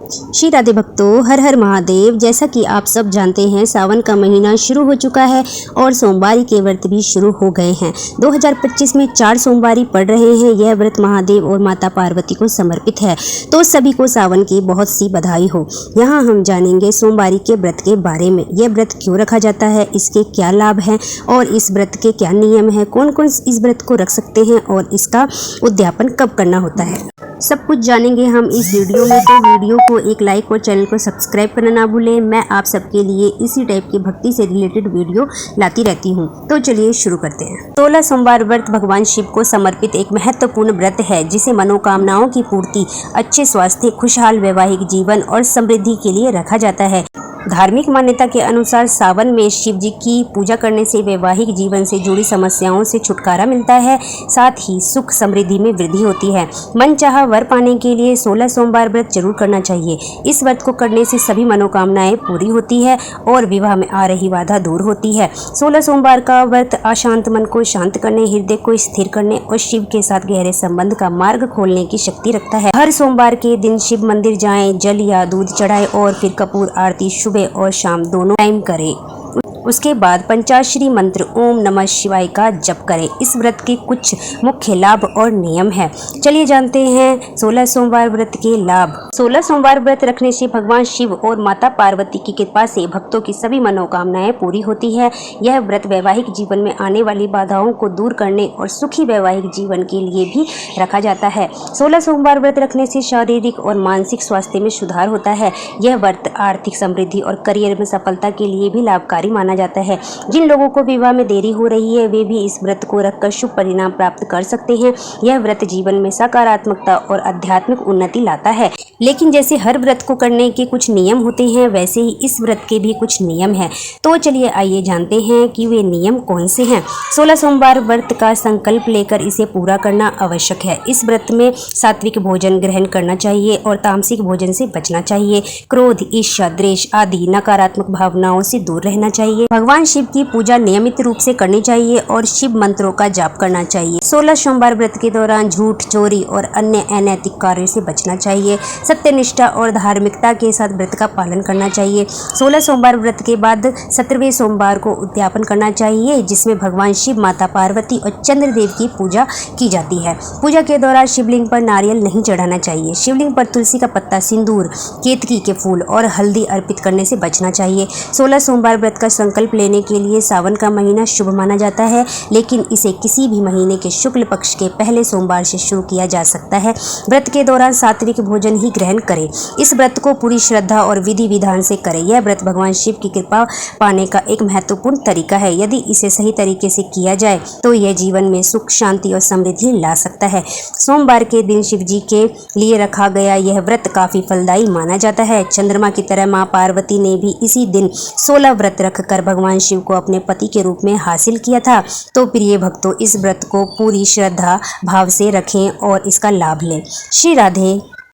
श्री राधे भक्तों, हर हर महादेव। जैसा कि आप सब जानते हैं, सावन का महीना शुरू हो चुका है और सोमवारी के व्रत भी शुरू हो गए हैं। 2025 में 4 सोमवारी पड़ रहे हैं। यह व्रत महादेव और माता पार्वती को समर्पित है, तो सभी को सावन की बहुत सी बधाई हो। यहाँ हम जानेंगे सोमवारी के व्रत के बारे में। यह व्रत क्यों रखा जाता है, इसके क्या लाभ हैं और इस व्रत के क्या नियम हैं, कौन कौन इस व्रत को रख सकते हैं और इसका उद्यापन कब करना होता है, सब कुछ जानेंगे हम इस वीडियो में। तो वीडियो को एक लाइक और चैनल को सब्सक्राइब करना ना भूलें। मैं आप सबके लिए इसी टाइप की भक्ति से रिलेटेड वीडियो लाती रहती हूँ। तो चलिए शुरू करते हैं। 16 सोमवार व्रत भगवान शिव को समर्पित एक महत्वपूर्ण व्रत है, जिसे मनोकामनाओं की पूर्ति, अच्छे स्वास्थ्य, खुशहाल वैवाहिक जीवन और समृद्धि के लिए रखा जाता है। धार्मिक मान्यता के अनुसार सावन में शिव जी की पूजा करने से वैवाहिक जीवन से जुड़ी समस्याओं से छुटकारा मिलता है, साथ ही सुख समृद्धि में वृद्धि होती है। मनचाहा वर पाने के लिए 16 सोमवार व्रत जरूर करना चाहिए। इस व्रत को करने से सभी मनोकामनाएं पूरी होती है और विवाह में आ रही बाधा दूर होती है। 16 सोमवार का व्रत अशांत मन को शांत करने, हृदय को स्थिर करने और शिव के साथ गहरे संबंध का मार्ग खोलने की शक्ति रखता है। हर सोमवार के दिन शिव मंदिर जाएं, जल या दूध चढ़ाएं और फिर कपूर आरती सुबह और शाम दोनों टाइम करें। उसके बाद पंचाक्षरी मंत्र ओम नमः शिवाय का जप करें। इस व्रत के कुछ मुख्य लाभ और नियम हैं। चलिए जानते हैं 16 सोमवार व्रत के लाभ। 16 सोमवार व्रत रखने से भगवान शिव और माता पार्वती की कृपा से भक्तों की सभी मनोकामनाएं पूरी होती है। यह व्रत वैवाहिक जीवन में आने वाली बाधाओं को दूर करने और सुखी वैवाहिक जीवन के लिए भी रखा जाता है। 16 सोमवार व्रत रखने से शारीरिक और मानसिक स्वास्थ्य में सुधार होता है। यह व्रत आर्थिक समृद्धि और करियर में सफलता के लिए भी लाभकारी माना जाता है। जिन लोगों को विवाह में देरी हो रही है, वे भी इस व्रत को रखकर शुभ परिणाम प्राप्त कर सकते हैं। यह व्रत जीवन में सकारात्मकता और आध्यात्मिक उन्नति लाता है। लेकिन जैसे हर व्रत को करने के कुछ नियम होते हैं, वैसे ही इस व्रत के भी कुछ नियम हैं। तो चलिए आइए जानते हैं कि वे नियम कौन से हैं। 16 सोमवार व्रत का संकल्प लेकर इसे पूरा करना आवश्यक है। इस व्रत में सात्विक भोजन ग्रहण करना चाहिए और तामसिक भोजन से बचना चाहिए। क्रोध, ईर्ष्या, द्वेष आदि नकारात्मक भावनाओं से दूर रहना चाहिए। भगवान शिव की पूजा नियमित रूप से करनी चाहिए और शिव मंत्रों का जाप करना चाहिए। 16 सोमवार व्रत के दौरान झूठ, चोरी और अन्य अनैतिक कार्यों से बचना चाहिए। सत्यनिष्ठा और धार्मिकता के साथ व्रत का पालन करना चाहिए। 16 सोमवार व्रत के बाद 17वें सोमवार को उद्यापन करना चाहिए, जिसमें भगवान शिव, माता पार्वती और चंद्रदेव की पूजा की जाती है। पूजा के दौरान शिवलिंग पर नारियल नहीं चढ़ाना चाहिए। शिवलिंग पर तुलसी का पत्ता, सिंदूर, केतकी के फूल और हल्दी अर्पित करने से बचना चाहिए। 16 सोमवार व्रत का संकल्प लेने के लिए सावन का महीना शुभ माना जाता है, लेकिन इसे किसी भी महीने के शुक्ल पक्ष के पहले सोमवार से शुरू किया जा सकता है। व्रत के दौरान सात्विक भोजन ही ग्रहण करें। इस व्रत को पूरी श्रद्धा और विधि विधान से करें। यह व्रत भगवान शिव की कृपा पाने का एक महत्वपूर्ण तरीका है। यदि इसे सही तरीके से किया जाए तो यह जीवन में सुख, शांति और समृद्धि ला सकता है। सोमवार के दिन शिव जी के लिए रखा गया यह व्रत काफी फलदायी माना जाता है। चंद्रमा की तरह माँ पार्वती ने भी इसी दिन 16 व्रत रखकर भगवान शिव को अपने पति के रूप में हासिल किया था। तो प्रिय भक्तों, इस व्रत को पूरी श्रद्धा भाव से रखें और इसका लाभ लें। श्री राधे।